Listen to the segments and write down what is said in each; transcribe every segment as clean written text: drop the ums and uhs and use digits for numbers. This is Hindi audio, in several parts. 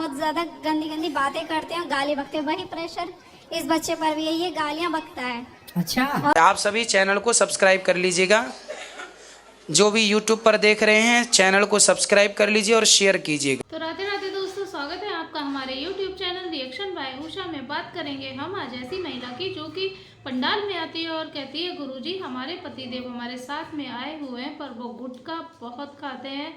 बहुत ज्यादा गंदी गंदी बातें करते हैं, गाली बकते हैं। वही प्रेशर इस बच्चे पर भी है, ये गालियां बकता है। अच्छा, आप सभी चैनल को सब्सक्राइब कर लीजिएगा। जो भी यूट्यूब पर देख रहे हैं चैनल को सब्सक्राइब कर लीजिए और शेयर कीजिएगा। तो राधे राधे दोस्तों, स्वागत है आपका हमारे YouTube channel reaction by Usha में। बात करेंगे हम आज ऐसी महिला की जो कि पंडाल में आती है और कहती है गुरुजी हमारे पतिदेव हमारे साथ में आए हुए हैं पर वो गुटखा बहुत खाते हैं।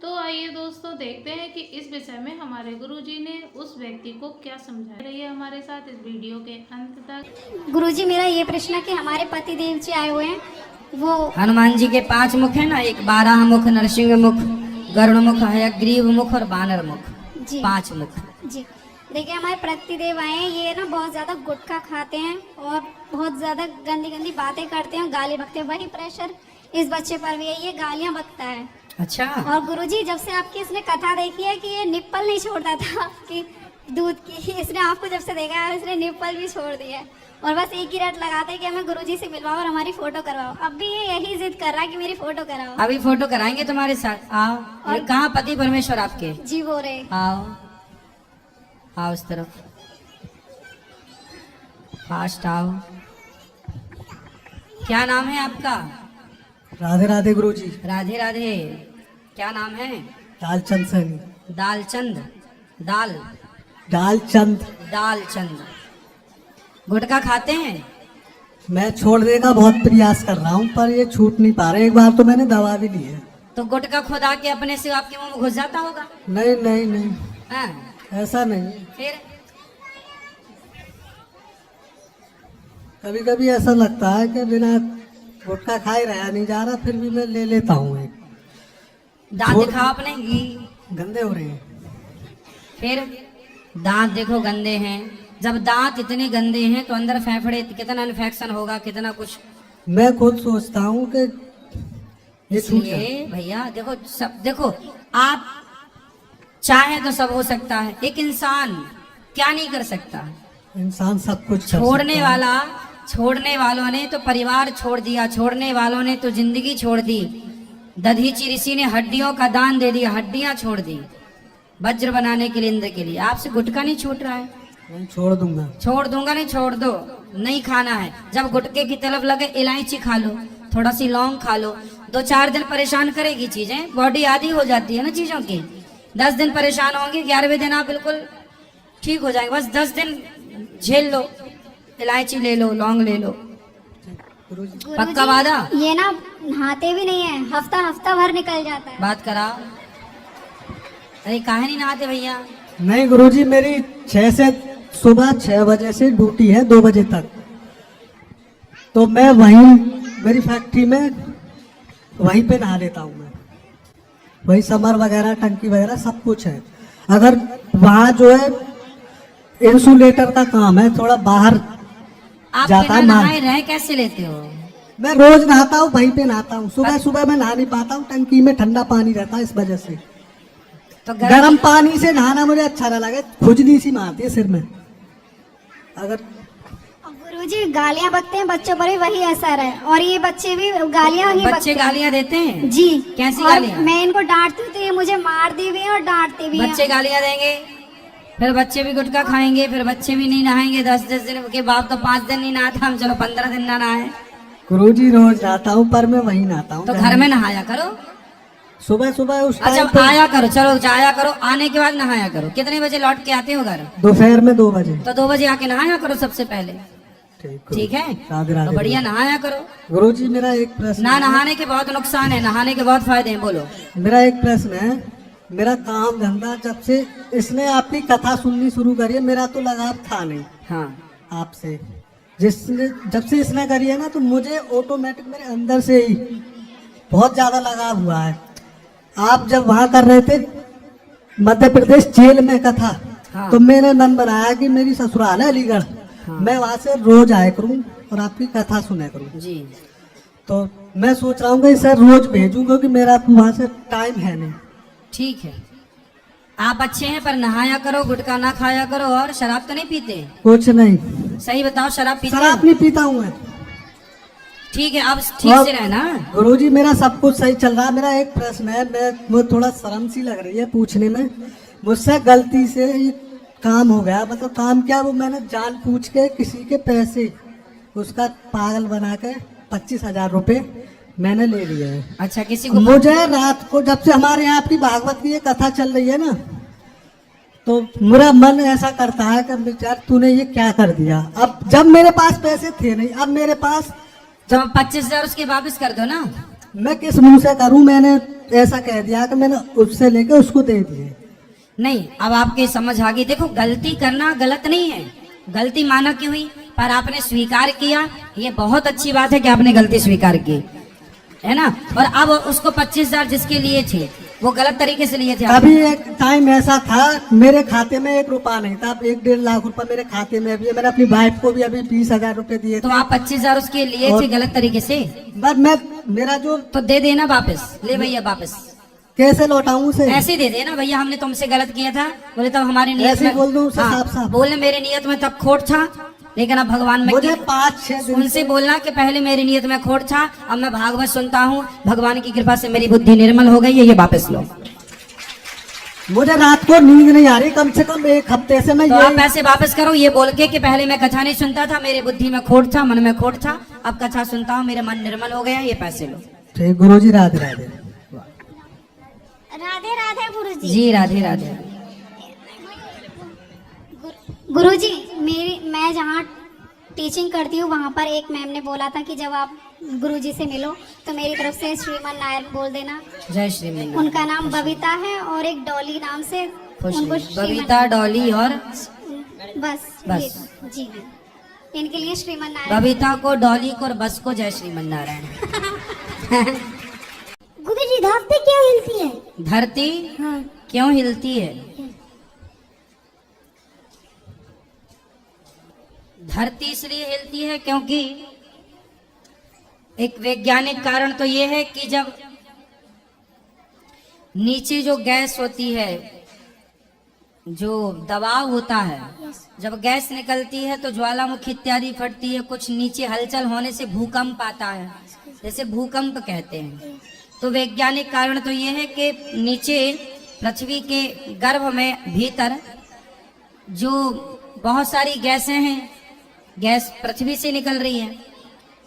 तो आइए दोस्तों देखते हैं कि इस विषय में हमारे गुरुजी ने उस व्यक्ति को क्या समझाया। रहिए हमारे साथ इस वीडियो के अंत तक। गुरुजी मेरा ये प्रश्न है कि हमारे पति देव जी आए हुए हैं, वो हनुमान जी के 5 मुख है ना, एक 12 मुख, नरसिंह मुख, गरुड़ मुख, हयग्रीव मुख और बानर मुख, जी 5 मुख। जी देखिए, हमारे प्रतिदेव आए हैं, ये ना बहुत ज्यादा गुटखा खाते हैं और बहुत ज्यादा गंदी गंदी बातें करते हैं, गाली बकते हैं। वही प्रेशर इस बच्चे पर भी है, ये गालियां बकता है। अच्छा, और गुरुजी जब से आपकी इसने कथा देखी है कि ये निप्पल नहीं छोड़ता था कि दूध की, इसने आपको जब से देखा है इसने निप्पल भी छोड़ दिया है और बस एक ही रट लगाते हैं कि हमें गुरुजी से मिलवाओ और हमारी फोटो करवाओ। अब भी ये यही जिद कर रहा है कि मेरी फोटो कराओ। अभी फोटो कराएंगे तुम्हारे साथ, आओ। और कहाँ पति परमेश्वर आपके? जी वो रहे, आओ आओ इस तरफ, फास्ट आओ। क्या नाम है आपका? राधे राधे गुरुजी। राधे राधे। क्या नाम है? दालचंद सैनी। दालचंद, दाल दालचंद। दालचंद। गुटखा खाते हैं? मैं छोड़ने का बहुत प्रयास कर रहा हूँ पर ये छूट नहीं पा रहे। एक बार तो मैंने दवा भी ली है। तो गुटखा खुदा के अपने से आपके मुंह में घुस जाता होगा? नहीं नहीं नहीं, हाँ, ऐसा नहीं। फिर कभी कभी ऐसा लगता है कि बिना गुटखा खाए रहा नहीं जा रहा, फिर भी मैं ले लेता हूँ एक। दांत दिखाओ अपने। गंदे हो रहे हैं। फिर दांत देखो गंदे हैं। जब दांत इतने गंदे हैं तो अंदर फेफड़े कितना इन्फेक्शन होगा, कितना कुछ। मैं खुद सोचता हूँ कि ये छूट जाए। इसलिए भैया देखो, सब देखो, आप चाहे तो सब हो सकता है, एक इंसान क्या नहीं कर सकता। इंसान सब कुछ कर छोड़ने सकता है। वाला, छोड़ने वालों ने तो परिवार छोड़ दिया, छोड़ने वालों ने तो जिंदगी छोड़ दी। दधीची ऋषि ने हड्डियों का दान दे दिया, हड्डियां छोड़ दी वज्र बनाने के लिए, इंद्र के लिए। आपसे गुटखा नहीं छूट रहा है? नहीं छोड़ दूंगा। छोड़ दूंगा नहीं, छोड़ दो। नहीं खाना है। जब गुटखे की तलब लगे इलायची खा लो, थोड़ा सी लौंग खा लो। 2-4 दिन परेशान करेगी चीजें, बॉडी आदी हो जाती है ना चीजों की। 10 दिन परेशान होंगे, 11वें दिन आप बिल्कुल ठीक हो जाएंगे। बस 10 दिन झेल लो, इलायची ले लो, लौंग ले लो। पक्का वादा? ये ना नहाते भी नहीं है, हफ्ता हफ्ता भर निकल जाता है। बात करा। अरे काहे नहीं नहाते भैया? नहीं गुरुजी, मेरी सुबह 6 बजे से ड्यूटी है 2 बजे तक। तो मैं वहीं मेरी फैक्ट्री में वहीं पे नहा लेता हूँ। मैं वही समर वगैरह, टंकी वगैरह सब कुछ है। अगर वहाँ जो है इंसुलेटर का काम है, थोड़ा बाहर आप जाता बिना माल। नहाए रह कैसे लेते हो? मैं रोज नहाता हूँ, वहीं पे नहाता हूँ। सुबह सुबह मैं नहा नहीं पाता हूँ, टंकी में ठंडा पानी रहता है, इस वजह से। तो गर्म पानी से नहाना मुझे अच्छा ना लगे, खुजली सी मारती है सिर में। अगर गुरुजी गालियां बकते हैं, बच्चों पर भी वही असर है और ये बच्चे भी गालियां ही बच्चे बकते हैं। गालियां देते हैं? जी। कैसी और गालियां? मैं इनको डांटती हूँ तो ये मुझे मारती भी है और डांटती भी है। बच्चे गालियां देंगे, फिर बच्चे भी गुटखा खाएंगे, फिर बच्चे भी नहीं नहाएंगे। 10 दिन के बाद तो 5 दिन नहीं नहाता, हम चलो 15 दिन ना नहाए। गुरुजी रोज नहाता हूँ पर मैं वहीं नहाता हूँ। तो घर में नहाया करो। सुबह सुबह उस अच्छा टाइम पे आया करो, चलो जाया करो, आने के बाद नहाया करो। कितने बजे लौट के आते हो घर? दोपहर में 2 बजे। तो 2 बजे आके नहाया करो सबसे पहले। ठीक है, राधे राधे। तो बढ़िया नहाया करो। गुरुजी मेरा एक प्रश्न ना है। नहाने के बहुत नुकसान है, नहाने के बहुत फायदे हैं। बोलो। मेरा एक प्रश्न है। मेरा काम धंधा जब से इसने आपकी कथा सुननी शुरू करी है, मेरा तो लगाव था नहीं हाँ, आपसे। जिसने जब से इसने करी है ना, तो मुझे ऑटोमेटिक मेरे अंदर से ही बहुत ज्यादा लगाव हुआ है। आप जब वहाँ कर रहे थे मध्य प्रदेश जेल में कथा, हाँ। तो मैंने मन बनाया कि मेरी ससुराल है अलीगढ़, हाँ। मैं वहाँ से रोज आया करूँ और आपकी कथा सुना करूँ। जी। तो मैं सोच रहा हूँ कि इसे रोज भेजूँ, क्योंकि मेरा वहाँ से टाइम है नहीं। ठीक है, आप अच्छे हैं पर नहाया करो, गुटखा ना खाया करो। और शराब तो नहीं पीते? कुछ नहीं। सही बताओ, शराब पीते? शराब नहीं पीता हूँ मैं। ठीक है, अब ठीक से रहना। गुरुजी मेरा सब कुछ सही चल रहा है। मेरा एक प्रश्न है, मैं मुझे थोड़ा शर्म सी लग रही है पूछने में मुझसे गलती से ये काम हो गया, मतलब काम क्या, वो मैंने जानबूझ के किसी के पैसे उसका पागल बना के 25,000 रुपये मैंने ले लिए हैं। अच्छा, किसी को मुझे रात को जब से हमारे यहाँ आपकी भागवत की ये कथा चल रही है ना, तो मेरा मन ऐसा करता है कि बेचार तूने ये क्या कर दिया। अब जब मेरे पास पैसे थे नहीं, अब मेरे पास, जब 25,000 उसके वापस कर दो ना। मैं किस मुंह से करूं, मैंने ऐसा कह दिया कि मैंने उससे लेके उसको दे दिए। नहीं, अब आपके समझ आ गई। देखो, गलती करना गलत नहीं है, गलती माना की हुई, पर आपने स्वीकार किया, ये बहुत अच्छी बात है कि आपने गलती स्वीकार की, है ना। और अब उसको 25,000 जिसके लिए थे वो गलत तरीके से लिए थे। अभी एक टाइम ऐसा था मेरे खाते में 1 रुपया नहीं था, अब 1-1.5 लाख रुपया मेरे खाते में अभी है। मैंने अपनी वाइफ को भी अभी 20,000 रुपये दिए तो थे। आप 25,000 उसके लिए थे गलत तरीके से, बस मैं, मेरा जो, तो दे देना वापस, ले भैया वापस। कैसे लौटाऊं उसे? ऐसे दे देना, भैया हमने तुमसे गलत किया था। बोले तब हमारी नियत ऐसे में, बोल दूं उसे हाँ, साफ साफ? बोले मेरे नियत में तब खोट था, लेकिन अब भगवान में मुझे 5-6 दिन उनसे बोलना कि पहले मेरी नियत में खोट था, अब मैं भागवत सुनता हूँ, भगवान की कृपा से मेरी बुद्धि निर्मल हो गई है, ये वापस लो। मुझे रात को नींद नहीं आ रही, कम से कम 1 हफ्ते से मैं तो ये, आप पैसे वापस करो ये बोल के कि पहले मैं कथा नहीं सुनता था, मेरे बुद्धि में खोट था, मन में खोट था, अब कथा सुनता हूँ, मेरा मन निर्मल हो गया, ये पैसे लो। ठीक, गुरुजी राधे राधे। राधे राधे गुरुजी। जी राधे राधे। गुरुजी, मैं जहाँ टीचिंग करती हूँ वहाँ पर एक मैम ने बोला था कि जब आप गुरुजी से मिलो तो मेरी तरफ से श्रीमान नायर बोल देना। जय श्री मैया। उनका नाम बबीता है और एक डॉली नाम से खुश उनको रहिए। बबीता, डॉली और बस बस। ये- जी हाँ, इनके लिए श्रीमान नारायण। बबीता को, डॉली को और बस को जय श्रीमन नारायण। गुरुजी, धरती क्यों हिलती है? धरती हाँ। क्यों हिलती है? धरती इसलिए हिलती है क्योंकि एक वैज्ञानिक कारण तो ये है कि जब नीचे जो गैस होती है, जो दबाव होता है, जब गैस निकलती है तो ज्वालामुखी इत्यादि फटती है, कुछ नीचे हलचल होने से भूकंप आता है, जैसे भूकंप कहते हैं। तो वैज्ञानिक कारण तो ये है कि नीचे पृथ्वी के गर्भ में भीतर जो बहुत सारी गैसें हैं, गैस पृथ्वी से निकल रही है,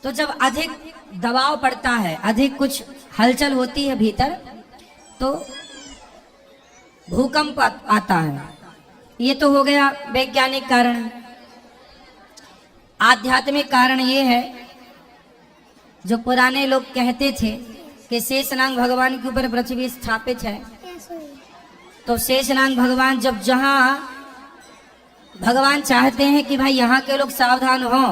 तो जब अधिक दबाव पड़ता है, अधिक कुछ हलचल होती है भीतर, तो भूकंप आता है। ये तो हो गया वैज्ञानिक कारण। आध्यात्मिक कारण ये है, जो पुराने लोग कहते थे कि शेषनाग भगवान के ऊपर पृथ्वी स्थापित है, तो शेषनाग भगवान जब जहां भगवान चाहते हैं कि भाई यहाँ के लोग सावधान हो,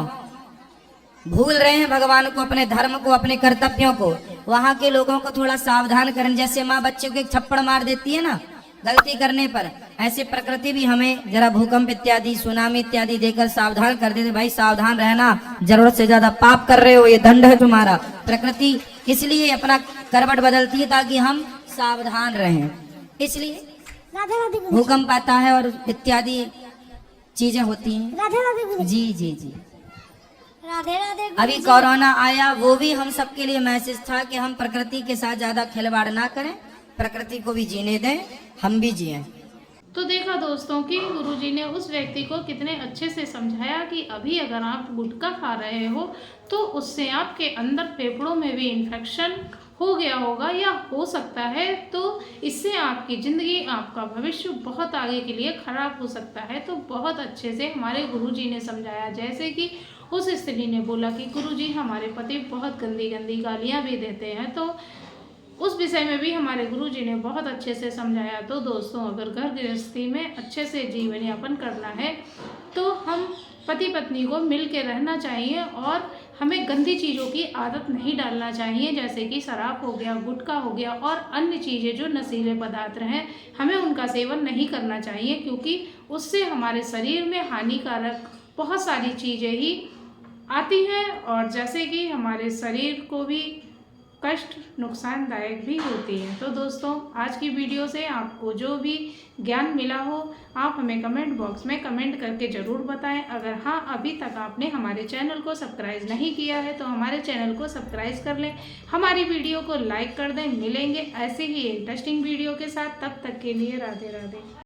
भूल रहे हैं भगवान को, अपने धर्म को, अपने कर्तव्यों को, वहां के लोगों को थोड़ा सावधान करें। जैसे माँ बच्चों को एक थप्पड़ मार देती है ना गलती करने पर, ऐसे प्रकृति भी हमें जरा भूकंप इत्यादि, सुनामी इत्यादि देकर सावधान कर देते, भाई सावधान रहना, जरूरत से ज्यादा पाप कर रहे हो, ये दंड है तुम्हारा। प्रकृति इसलिए अपना करवट बदलती है ताकि हम सावधान रहें, इसलिए भूकंप आता है और इत्यादि चीजें होती हैं। राधे राधे। जी जी जी। राधे राधे। अभी कोरोना आया, वो भी हम सबके लिए मैसेज था कि हम प्रकृति के साथ ज्यादा खिलवाड़ ना करें, प्रकृति को भी जीने दें, हम भी जिएं। तो देखा दोस्तों कि गुरुजी ने उस व्यक्ति को कितने अच्छे से समझाया कि अभी अगर आप गुटखा खा रहे हो तो उससे आपके अंदर फेफड़ों में भी इन्फेक्शन हो गया होगा या हो सकता है, तो इससे आपकी ज़िंदगी, आपका भविष्य बहुत आगे के लिए ख़राब हो सकता है। तो बहुत अच्छे से हमारे गुरुजी ने समझाया। जैसे कि उस स्त्री ने बोला कि गुरुजी हमारे पति बहुत गंदी गंदी गालियाँ भी देते हैं, तो उस विषय में भी हमारे गुरुजी ने बहुत अच्छे से समझाया। तो दोस्तों, अगर घर गृहस्थी में अच्छे से जीवन यापन करना है तो हम पति पत्नी को मिल के रहना चाहिए और हमें गंदी चीज़ों की आदत नहीं डालना चाहिए, जैसे कि शराब हो गया, गुटखा हो गया और अन्य चीज़ें जो नशीले पदार्थ हैं, हमें उनका सेवन नहीं करना चाहिए, क्योंकि उससे हमारे शरीर में हानिकारक बहुत सारी चीज़ें ही आती हैं और जैसे कि हमारे शरीर को भी कष्ट, नुकसानदायक भी होती है। तो दोस्तों, आज की वीडियो से आपको जो भी ज्ञान मिला हो, आप हमें कमेंट बॉक्स में कमेंट करके ज़रूर बताएं। अगर हाँ, अभी तक आपने हमारे चैनल को सब्सक्राइब नहीं किया है तो हमारे चैनल को सब्सक्राइब कर लें, हमारी वीडियो को लाइक कर दें। मिलेंगे ऐसे ही इंटरेस्टिंग वीडियो के साथ, तब तक के लिए राधे राधे।